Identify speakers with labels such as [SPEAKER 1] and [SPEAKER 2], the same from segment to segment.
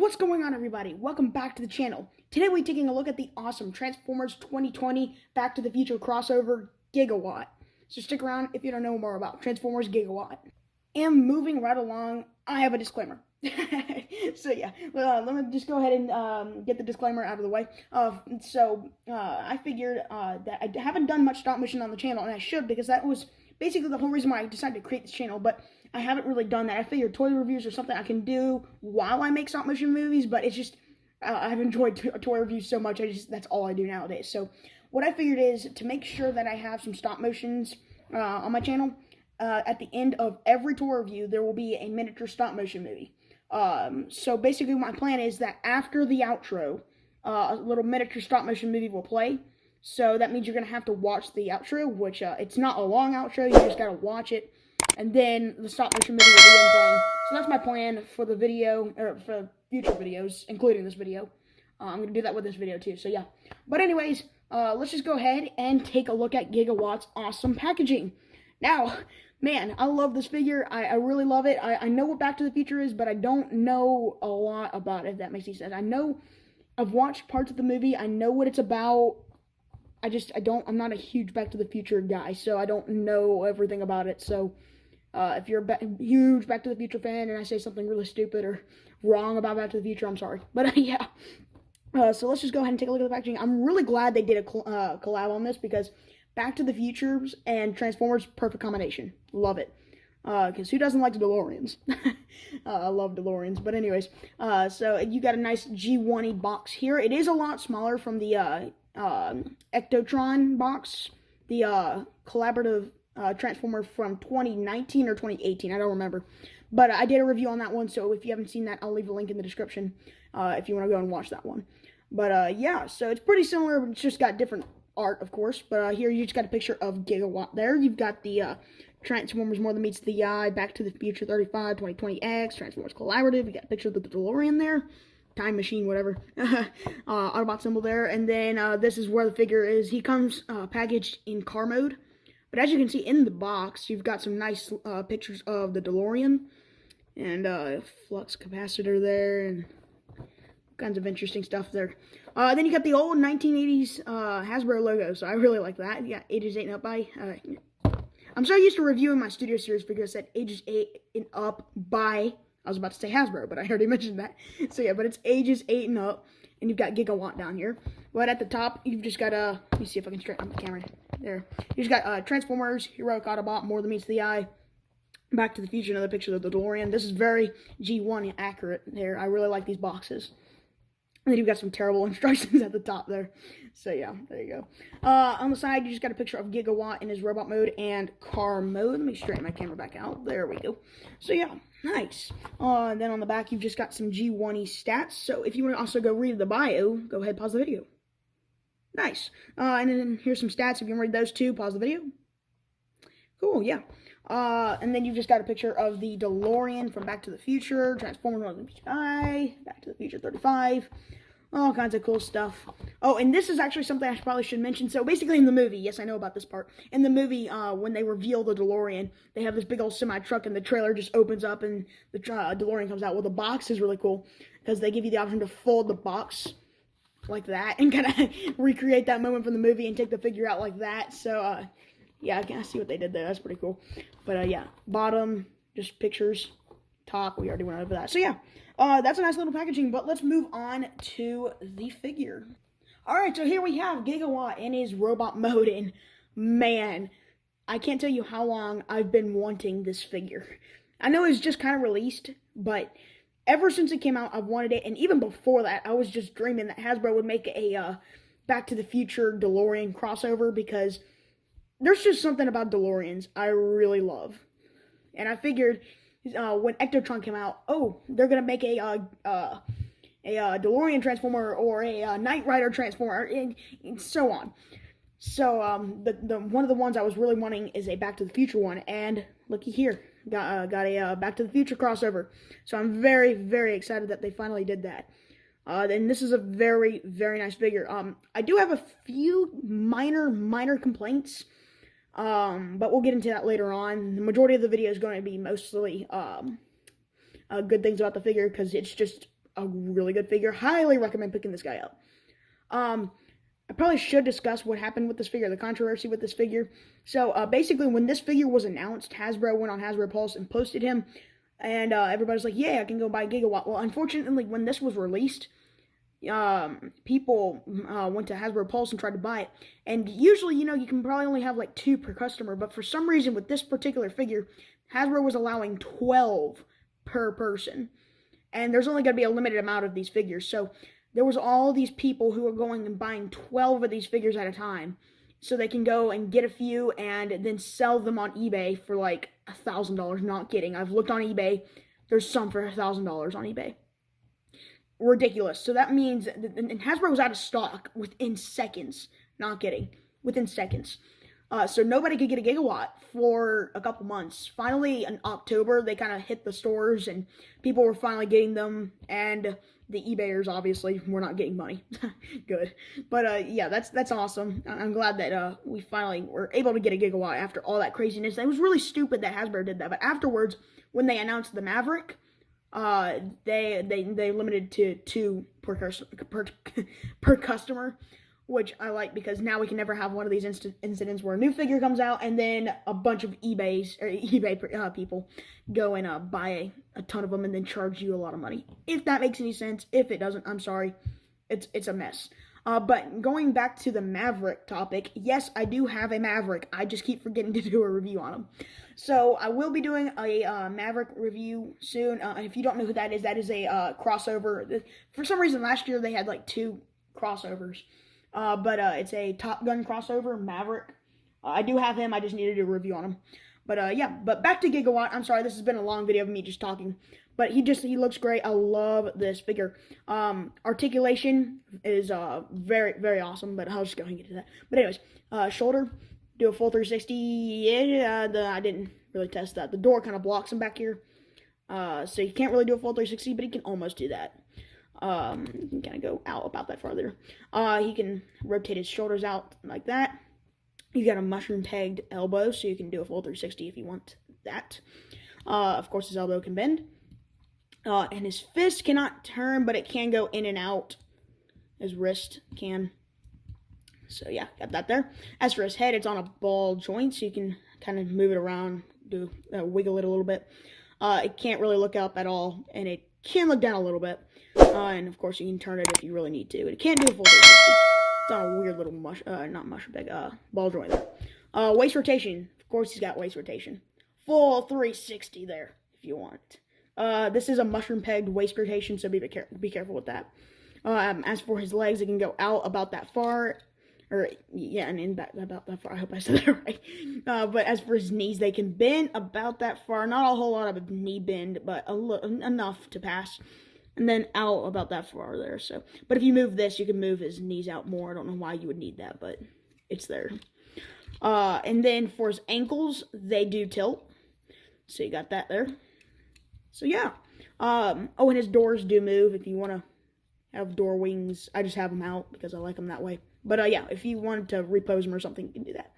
[SPEAKER 1] What's going on, everybody? Welcome back to the channel. Today we're taking a look at the awesome Transformers 2020 Back to the Future crossover Gigawatt. So stick around if you don't know more about Transformers Gigawatt. And moving right along, I have a disclaimer. Let me just go ahead and get the disclaimer out of the way. I figured that I haven't done much stop motion on the channel, and I should, because that was basically the whole reason why I decided to create this channel, but I haven't really done that. I figured toy reviews are something I can do while I make stop motion movies, but it's just, I've enjoyed toy reviews so much, that's all I do nowadays. So what I figured is to make sure that I have some stop motions on my channel, at the end of every toy review, there will be a miniature stop motion movie. So basically my plan is that after the outro, a little miniature stop motion movie will play. So that means you're going to have to watch the outro, which it's not a long outro, you just got to watch it. And then the stop motion movie will begin playing. So that's my plan for the video, or for future videos, including this video. I'm going to do that with this video too, so yeah. But anyways, let's just go ahead and take a look at Gigawatt's awesome packaging. Now, man, I love this figure. I really love it. I know what Back to the Future is, but I don't know a lot about it, if that makes any sense. I've watched parts of the movie. I know what it's about. I'm not a huge Back to the Future guy, so I don't know everything about it. So, if you're a huge Back to the Future fan and I say something really stupid or wrong about Back to the Future, I'm sorry. But, yeah. So let's just go ahead and take a look at the packaging. I'm really glad they did a collab on this, because Back to the Futures and Transformers, perfect combination. Love it. Because who doesn't like the DeLoreans? I love DeLoreans. But anyways, so you got a nice G1-y box here. It is a lot smaller from the ectotron box, the collaborative Transformer from 2019 or 2018, I don't remember, but I did a review on that one, so if you haven't seen that, I'll leave a link in the description if you want to go and watch that one. But yeah, so it's pretty similar, but it's just got different art, of course. But here you just got a picture of Gigawatt there. You've got the Transformers More Than Meets the Eye, Back to the Future 35, 2020X, Transformers Collaborative. You got a picture of the DeLorean there. Time machine, whatever. Autobot symbol there. And then this is where the figure is. He comes packaged in car mode. But as you can see in the box, you've got some nice pictures of the DeLorean. And flux capacitor there. And all kinds of interesting stuff there. Then you got the old 1980s Hasbro logo. So I really like that. You got ages 8 and up by. I'm so used to reviewing my Studio Series figures that ages 8 and up by. I was about to say Hasbro, but I already mentioned that. So yeah, but it's ages 8 and up, and you've got Gigawatt down here. But at the top, you've just got let me see if I can straighten up the camera. There. You just got Transformers, Heroic Autobot, More Than Meets the Eye, Back to the Future, another picture of the DeLorean. This is very G1 accurate there. I really like these boxes. And then you've got some terrible instructions at the top there. So yeah, there you go. On the side, you just got a picture of Gigawatt in his robot mode and car mode. Let me straighten my camera back out. There we go. So yeah, nice. And then on the back, you've just got some G1-y stats. So if you want to also go read the bio, go ahead, pause the video. Nice. And then here's some stats. If you want to read those too, pause the video. Cool, yeah. And then you've just got a picture of the DeLorean from Back to the Future, Transformers More Than Meets the Eye, Back to the Future 35, all kinds of cool stuff. Oh, and this is actually something I probably should mention. So basically in the movie, yes, I know about this part. In the movie, when they reveal the DeLorean, they have this big old semi-truck, and the trailer just opens up, and the DeLorean comes out. Well, the box is really cool, because they give you the option to fold the box like that, and kind of recreate that moment from the movie, and take the figure out like that. So, yeah, I can see what they did there. That's pretty cool. But, yeah, bottom, just pictures. Top, we already went over that. So, yeah, that's a nice little packaging. But let's move on to the figure. All right, so here we have Gigawatt in his robot mode. And, man, I can't tell you how long I've been wanting this figure. I know it's just kind of released, but ever since it came out, I've wanted it. And even before that, I was just dreaming that Hasbro would make a Back to the Future DeLorean crossover, because there's just something about DeLoreans I really love. And I figured when Ectotron came out, oh, they're going to make a DeLorean Transformer or a Knight Rider Transformer, and so on. So one of the ones I was really wanting is a Back to the Future one, and looky here, got a Back to the Future crossover. So I'm very, very excited that they finally did that. And this is a very, very nice figure. I do have a few minor complaints. But we'll get into that later on. The majority of the video is going to be mostly good things about the figure, because it's just a really good figure. Highly recommend picking this guy up. I probably should discuss what happened with this figure, the controversy with this figure. So, basically, when this figure was announced, Hasbro went on Hasbro Pulse and posted him, and everybody's like, yeah, I can go buy Gigawatt. Well, unfortunately, when this was released, people went to Hasbro Pulse and tried to buy it, and usually, you can probably only have like 2 per customer, but for some reason, with this particular figure, Hasbro was allowing 12 per person, and there's only going to be a limited amount of these figures, so there was all these people who were going and buying 12 of these figures at a time, so they can go and get a few and then sell them on eBay for like $1,000. Not kidding. I've looked on eBay. There's some for $1,000 on eBay. Ridiculous. So that means, and Hasbro was out of stock within seconds. Not kidding. Within seconds. So nobody could get a Gigawatt for a couple months. Finally, in October, they kind of hit the stores, and people were finally getting them, and the eBayers, obviously, were not getting money. Good. But, yeah, that's awesome. I'm glad that we finally were able to get a Gigawatt after all that craziness. It was really stupid that Hasbro did that, but afterwards, when they announced the Maverick, they limited to 2 per customer, which I like, because now we can never have one of these incidents where a new figure comes out and then a bunch of eBay people go and buy a ton of them and then charge you a lot of money. If that makes any sense. If it doesn't, I'm sorry. It's a mess. But going back to the Maverick topic, yes, I do have a Maverick. I just keep forgetting to do a review on him. So I will be doing a Maverick review soon. If you don't know who that is a crossover. For some reason, last year they had like 2 crossovers. But it's a Top Gun crossover, Maverick. I do have him, I just needed to do a review on him. But, yeah, but back to Gigawatt. I'm sorry, this has been a long video of me just talking. But he looks great. I love this figure. Articulation is, very, very awesome, but I'll just go ahead and get to that. But anyways, shoulder, do a full 360. Yeah, I didn't really test that. The door kind of blocks him back here. So you can't really do a full 360, but he can almost do that. You can kind of go out about that farther. He can rotate his shoulders out like that. You got a mushroom pegged elbow, so you can do a full 360 if you want that. Of course, his elbow can bend. And his fist cannot turn, but it can go in and out. His wrist can. So yeah, got that there. As for his head, it's on a ball joint, so you can kind of move it around, wiggle it a little bit. It can't really look up at all, and it can look down a little bit. And of course, you can turn it if you really need to. It can't do a full 360. It's on a weird little ball joint there. Waist rotation. Of course, he's got waist rotation. Full 360 there, if you want. This is a mushroom pegged waist rotation, so be careful with that. As for his legs, it can go out about that far. And in back about that far. I hope I said that right. But as for his knees, they can bend about that far. Not a whole lot of knee bend, but enough to pass. And then out about that far there. So, but if you move this, you can move his knees out more. I don't know why you would need that, but it's there. And then for his ankles, they do tilt. So you got that there. So yeah. And his doors do move. If you want to have door wings, I just have them out because I like them that way. But yeah, if you wanted to repose them or something, you can do that.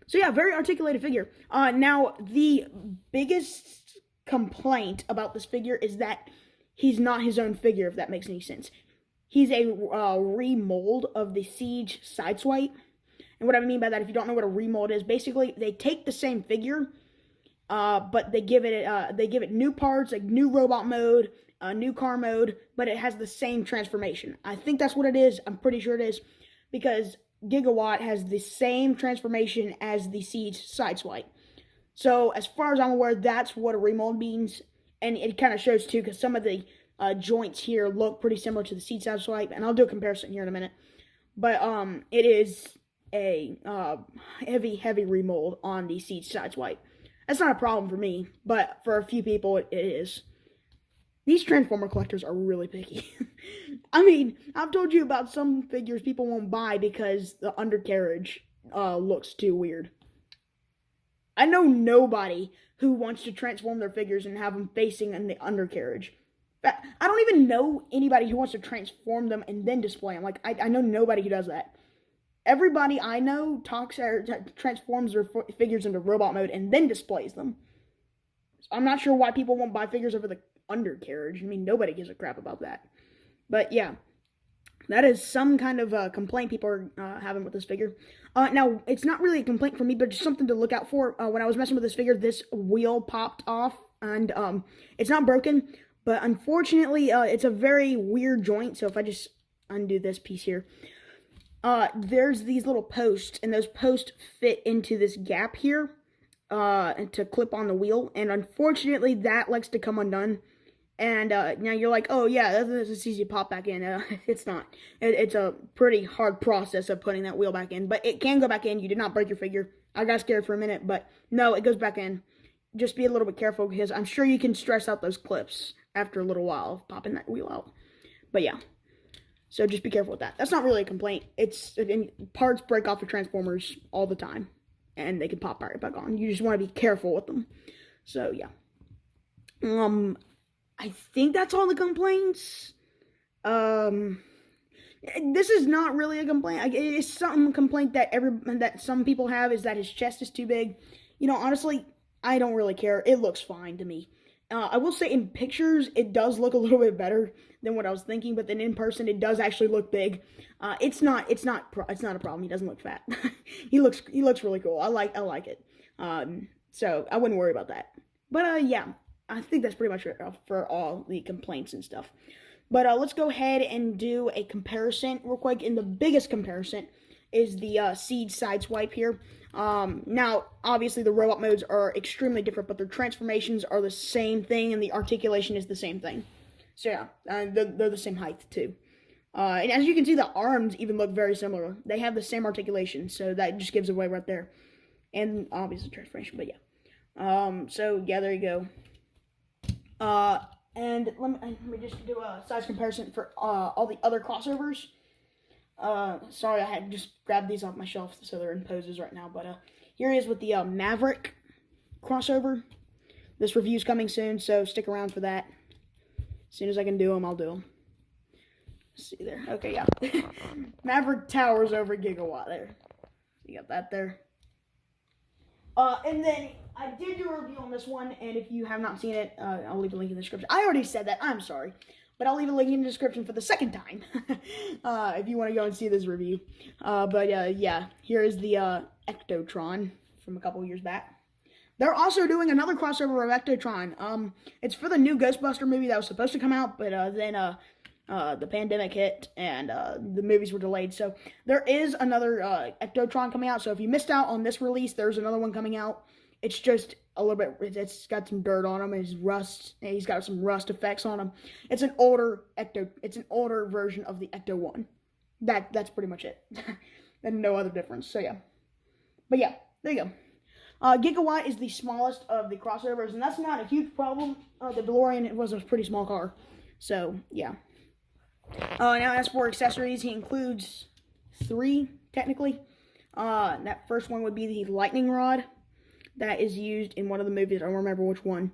[SPEAKER 1] So yeah, very articulated figure. Now, the biggest complaint about this figure is that he's not his own figure, if that makes any sense. He's a remold of the Siege Sideswipe. And what I mean by that, if you don't know what a remold is, basically they take the same figure, but they give it new parts, like new robot mode, new car mode, but it has the same transformation. I think that's what it is. I'm pretty sure it is, because Gigawatt has the same transformation as the Siege Sideswipe. So as far as I'm aware, that's what a remold means. And it kind of shows, too, because some of the joints here look pretty similar to the Siege Sideswipe. And I'll do a comparison here in a minute. But it is a heavy remold on the Siege Sideswipe. That's not a problem for me, but for a few people, it is. These Transformer collectors are really picky. I mean, I've told you about some figures people won't buy because the undercarriage looks too weird. I know nobody who wants to transform their figures and have them facing in the undercarriage. I don't even know anybody who wants to transform them and then display them. Like, I know nobody who does that. Everybody I know transforms their figures into robot mode and then displays them. So I'm not sure why people won't buy figures over the undercarriage. I mean, nobody gives a crap about that. But yeah, that is some kind of complaint people are having with this figure. Now, it's not really a complaint for me, but just something to look out for. When I was messing with this figure, this wheel popped off, and it's not broken, but unfortunately, it's a very weird joint. So if I just undo this piece here, there's these little posts, and those posts fit into this gap here and to clip on the wheel, and unfortunately, that likes to come undone. And now you're like, oh yeah, it's easy to pop back in. It's not. It's a pretty hard process of putting that wheel back in, but it can go back in. You did not break your figure. I got scared for a minute, but no, it goes back in. Just be a little bit careful, because I'm sure you can stress out those clips after a little while of popping that wheel out. But yeah, so just be careful with that. That's not really a complaint. Parts break off of Transformers all the time, and they can pop right back on. You just want to be careful with them. So yeah. I think that's all the complaints. This is not really a complaint. It's some complaint that some people have, is that his chest is too big. You know, honestly, I don't really care. It looks fine to me. I will say in pictures, it does look a little bit better than what I was thinking, but then in person, it does actually look big. It's not a problem. He doesn't look fat. he looks really cool. I like it. So I wouldn't worry about that. But yeah. I think that's pretty much it for all the complaints and stuff. But let's go ahead and do a comparison real quick. And the biggest comparison is the Siege Sideswipe here. Now, obviously, the robot modes are extremely different, but their transformations are the same thing, and the articulation is the same thing. So yeah, they're the same height too. And as you can see, the arms even look very similar. They have the same articulation, so that just gives away right there. And obviously transformation, but yeah. So yeah, there you go. And let me just do a size comparison for all the other crossovers. Sorry, I had just grabbed these off my shelf, so they're in poses right now. But here he is with the Maverick crossover. This review's coming soon, so stick around for that. As soon as I can do them, I'll do them. Let's see there. Okay, yeah. Maverick towers over Gigawatt there. You got that there. And then I did do a review on this one, and if you have not seen it, I'll leave a link in the description. I already said that, I'm sorry. But I'll leave a link in the description for the second time, if you want to go and see this review. Yeah, here is the ectotron from a couple years back. They're also doing another crossover of ectotron. It's for the new Ghostbuster movie that was supposed to come out, but then the pandemic hit, and the movies were delayed. So there is another ectotron coming out. So if you missed out on this release, there's another one coming out. It's just a little bit, it's got some dirt on him, and he's got some rust effects on him. It's an older version of the Ecto 1. That's pretty much it. And no other difference, so yeah. But yeah, there you go. Gigawatt is the smallest of the crossovers, and that's not a huge problem. The DeLorean, it was a pretty small car, so yeah. Now as for accessories, he includes 3, technically. That first one would be the lightning rod that is used in one of the movies. I don't remember which one.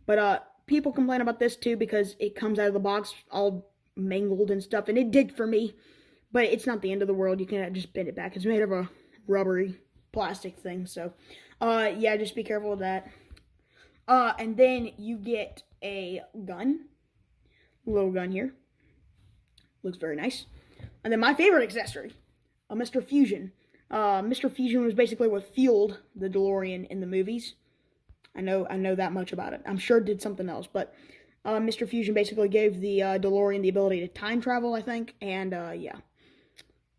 [SPEAKER 1] But people complain about this too, because it comes out of the box all mangled and stuff, and it did for me. But it's not the end of the world. You can just bend it back. It's made of a rubbery plastic thing, so yeah, just be careful with that. And then you get a gun. A little gun here. Looks very nice. And then my favorite accessory, a Mr. Fusion. Mr. Fusion was basically what fueled the DeLorean in the movies. I know that much about it. I'm sure it did something else, but Mr. Fusion basically gave the DeLorean the ability to time travel, I think, and yeah.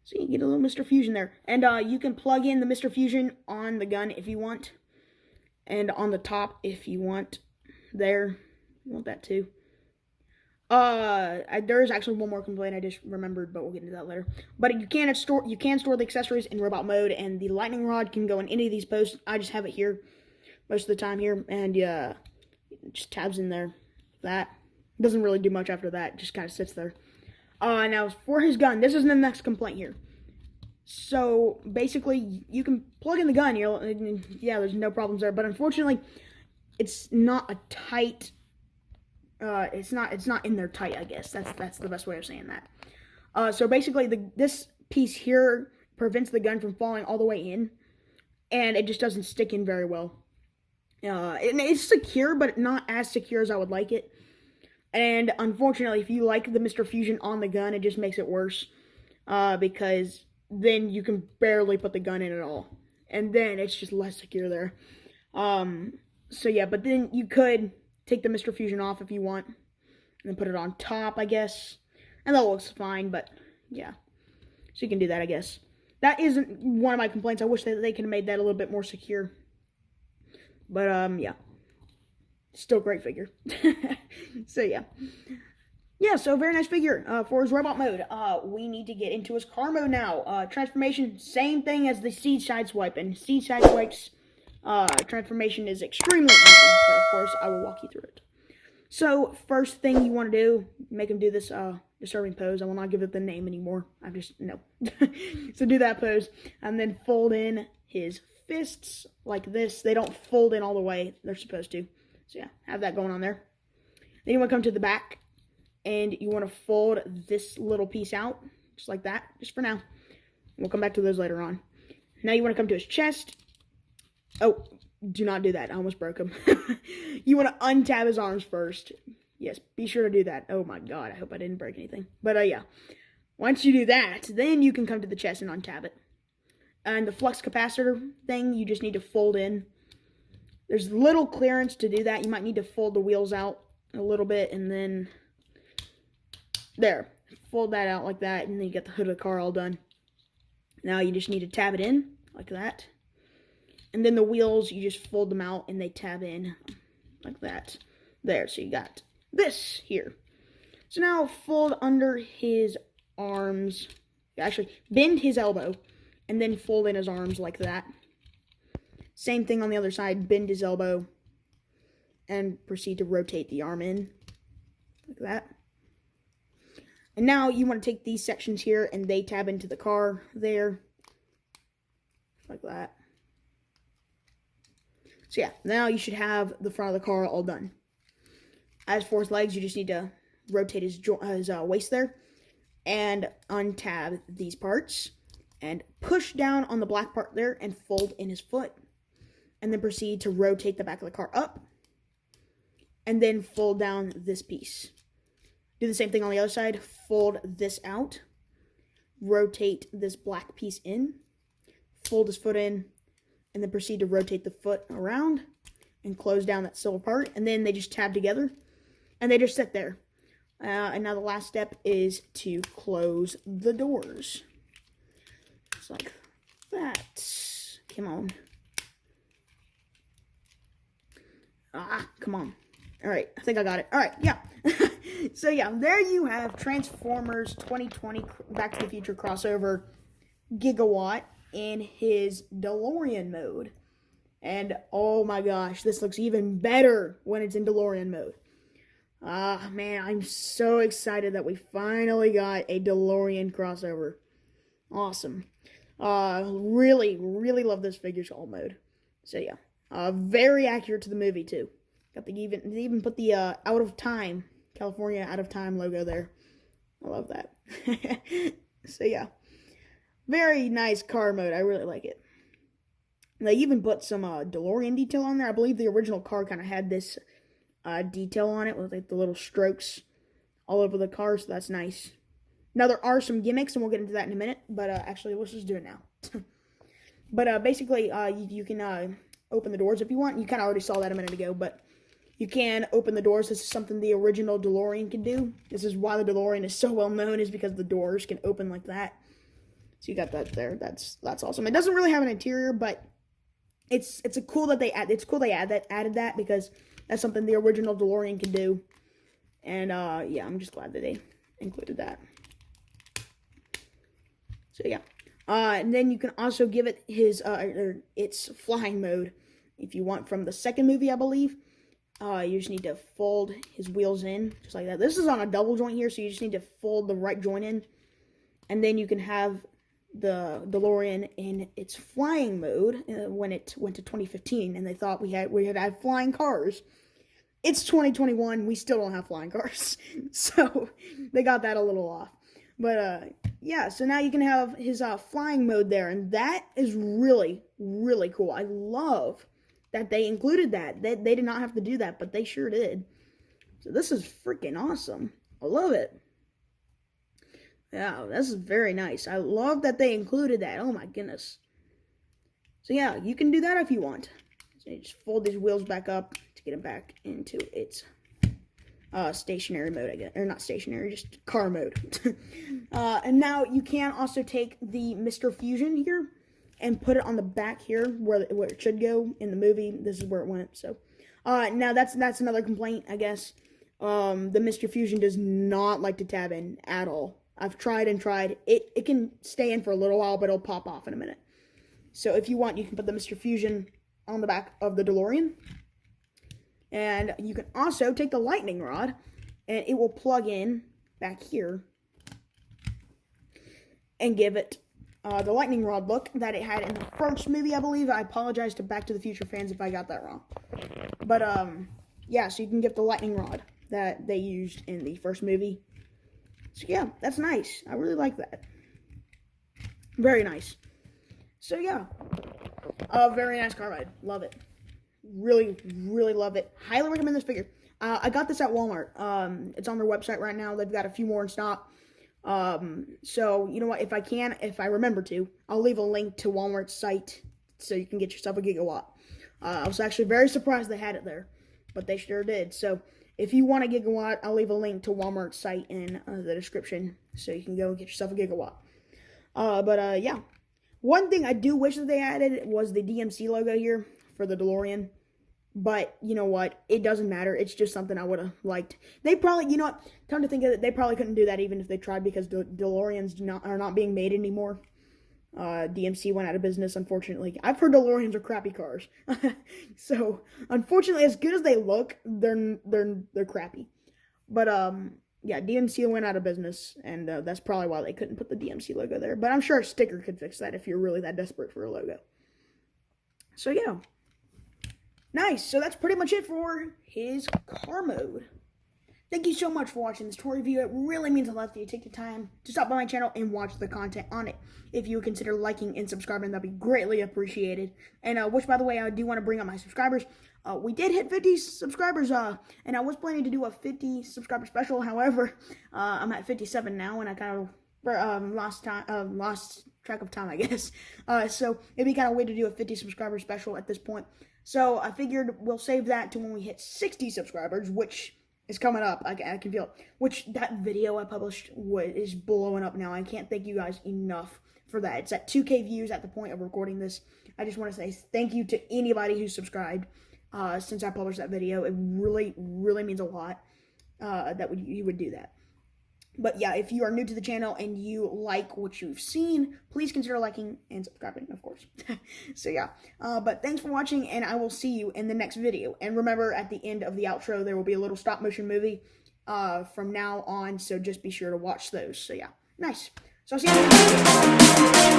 [SPEAKER 1] So you get a little Mr. Fusion there. And you can plug in the Mr. Fusion on the gun if you want, and on the top if you want. There, you want that too. There's actually one more complaint I just remembered, but we'll get into that later. But you can store the accessories in robot mode, and the lightning rod can go in any of these posts. I just have it here most of the time here, and yeah, just tabs in there. That doesn't really do much after that; just kind of sits there. Now for his gun, this is the next complaint here. So basically, you can plug in the gun here. Yeah, there's no problems there, but unfortunately, it's not a tight. It's not in there tight, I guess. That's the best way of saying that. So basically, this piece here prevents the gun from falling all the way in, and it just doesn't stick in very well. It's secure, but not as secure as I would like it. And unfortunately, if you like the Mr. Fusion on the gun, it just makes it worse. Because then you can barely put the gun in at all. And then it's just less secure there. So yeah, but then you could take the Mr. Fusion off if you want. And then put it on top, I guess. And that looks fine, but yeah. So you can do that, I guess. That isn't one of my complaints. I wish that they could have made that a little bit more secure. But, yeah. Still great figure. So, yeah. Yeah, so very nice figure. For his robot mode, we need to get into his car mode now. Transformation, same thing as the Seed Sideswipe. And Seed Sideswipe's transformation is extremely easy. But, of course, I will walk you through it. So, first thing you want to do, make him do this disturbing pose. I will not give it the name anymore. I'm just, no. So do that pose. And then fold in his fists like this. They don't fold in all the way. They're supposed to. So yeah, have that going on there. Then you want to come to the back. And you want to fold this little piece out. Just like that. Just for now. We'll come back to those later on. Now you want to come to his chest. Oh, do not do that. I almost broke him. You want to untab his arms first. Yes, be sure to do that. Oh my god, I hope I didn't break anything. But yeah, once you do that, then you can come to the chest and untab it. And the flux capacitor thing, you just need to fold in. There's little clearance to do that. You might need to fold the wheels out a little bit, and then there. Fold that out like that, and then you get the hood of the car all done. Now you just need to tab it in, like that. And then the wheels, you just fold them out, and they tab in, like that. There, so you got this here. So now fold under his arms. Actually, bend his elbow and then fold in his arms like that. Same thing on the other side. Bend his elbow and proceed to rotate the arm in like that. And now you want to take these sections here and they tab into the car there like that. So yeah, now you should have the front of the car all done. As for his legs, you just need to rotate his waist there and untab these parts and push down on the black part there and fold in his foot. And then proceed to rotate the back of the car up and then fold down this piece. Do the same thing on the other side. Fold this out, rotate this black piece in, fold his foot in, and then proceed to rotate the foot around and close down that silver part. And then they just tab together. And they just sit there. And now the last step is to close the doors. Just like that. Come on. Come on. Alright, I think I got it. Alright, yeah. So yeah, there you have Transformers 2020 Back to the Future crossover Gigawatt in his DeLorean mode. And oh my gosh, this looks even better when it's in DeLorean mode. Man, I'm so excited that we finally got a DeLorean crossover. Awesome. Really, really love this figure's all mode. So yeah, very accurate to the movie too. Got the they even put the out of time, California out of time logo there. I love that. So yeah, very nice car mode. I really like it. They even put some DeLorean detail on there. I believe the original car kind of had this detail on it with like the little strokes all over the car, so that's nice. Now there are some gimmicks, and we'll get into that in a minute. But actually, let's just do it now. But basically, you can open the doors if you want. You kind of already saw that a minute ago, but you can open the doors. This is something the original DeLorean can do. This is why the DeLorean is so well known, is because the doors can open like that. So you got that there. That's awesome. It doesn't really have an interior, but it's cool that they added that because that's something the original DeLorean can do. And yeah, I'm just glad that they included that. So yeah. And then you can also give it its flying mode if you want from the second movie, I believe. You just need to fold his wheels in just like that. This is on a double joint here, so you just need to fold the right joint in. And then you can have the DeLorean in its flying mode when it went to 2015, and they thought we had had flying cars. It's 2021, we still don't have flying cars, so they got that a little off. But yeah, so now you can have his flying mode there, and that is really, really cool. I love that they included that. They did not have to do that, but they sure did. So this is freaking awesome. I love it. Yeah, this is very nice. I love that they included that. Oh my goodness. So yeah, you can do that if you want. So you just fold these wheels back up to get them back into its stationary mode, I guess. Or not stationary, just car mode. And now you can also take the Mr. Fusion here and put it on the back here where it should go in the movie. This is where it went. So now that's another complaint, I guess. The Mr. Fusion does not like to tab in at all. I've tried and tried. It can stay in for a little while, but it'll pop off in a minute. So if you want, you can put the Mr. Fusion on the back of the DeLorean. And you can also take the lightning rod, and it will plug in back here and give it the lightning rod look that it had in the first movie, I believe. I apologize to Back to the Future fans if I got that wrong. But, yeah, so you can get the lightning rod that they used in the first movie. So, yeah, that's nice. I really like that. Very nice. So, yeah. Very nice car ride. Love it. Really, really love it. Highly recommend this figure. I got this at Walmart. It's on their website right now. They've got a few more in stock. So, you know what? If I remember to, I'll leave a link to Walmart's site so you can get yourself a Gigawatt. I was actually very surprised they had it there, but they sure did. So, if you want a Gigawatt, I'll leave a link to Walmart's site in the description so you can go and get yourself a Gigawatt. Yeah. One thing I do wish that they added was the DMC logo here for the DeLorean. But, you know what? It doesn't matter. It's just something I would have liked. They probably, you know what? Time to think of it, they probably couldn't do that even if they tried because the DeLoreans are not being made anymore. DMC went out of business, unfortunately. I've heard DeLoreans are crappy cars. So, unfortunately, as good as they look, they're crappy. But, yeah, DMC went out of business, and that's probably why they couldn't put the DMC logo there. But I'm sure a sticker could fix that if you're really that desperate for a logo. So, yeah. Nice. So that's pretty much it for his car mode. Thank you so much for watching this toy review. It really means a lot that you take the time to stop by my channel and watch the content on it. If you would consider liking and subscribing, that'd be greatly appreciated. And which, by the way, I do want to bring up my subscribers. We did hit 50 subscribers, and I was planning to do a 50 subscriber special. However, I'm at 57 now, and I kind of lost track of time, I guess. So it'd be kind of weird to do a 50 subscriber special at this point. So I figured we'll save that to when we hit 60 subscribers, which is coming up. I can feel it. Which that video I published is blowing up now. I can't thank you guys enough for that. It's at 2K views at the point of recording this. I just want to say thank you to anybody who subscribed since I published that video. It really, really means a lot that you would do that. But yeah, if you are new to the channel and you like what you've seen, please consider liking and subscribing, of course. So yeah, but thanks for watching, and I will see you in the next video. And remember, at the end of the outro, there will be a little stop motion movie from now on, so just be sure to watch those. So yeah, nice. So I'll see you